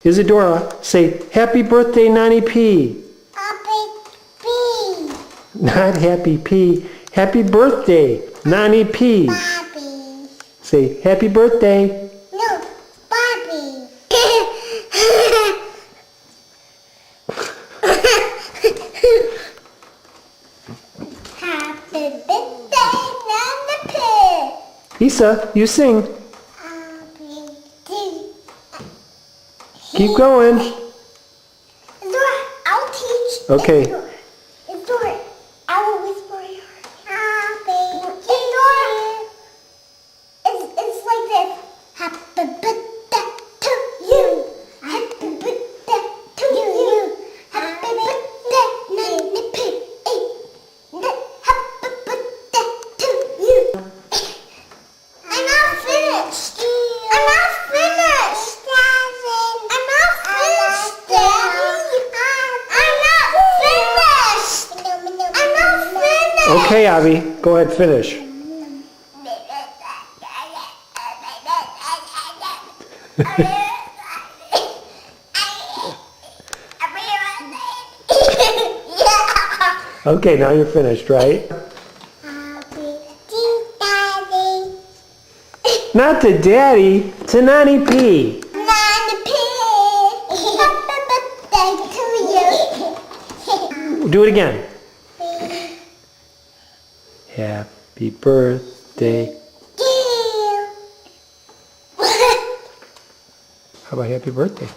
Isadora, say, Happy birthday, Nani P. Happy P. Not Happy P. Happy birthday, Nani P. Bobby. Say, Happy birthday. No, Bobby. Happy birthday, Nana P. Isa, you sing. Happy birthday. Keep going. Isadora, I'll teach. Okay. Isadora, I will whisper your happy Isadora. It's like this. Happy birthday to you. Happy birthday to you. Happy birthday, Nanny P. Happy birthday to you. I'm not finished. I'm not finished. I'm not finished, Daddy. I'm not finished. I'm not finished. Okay, Avi, go ahead, finish. Okay, now you're finished, right? Daddy. Not to Daddy, to Nani P. Nana P. Happy birthday to you. Do it again. Happy birthday. You. How about happy birthday?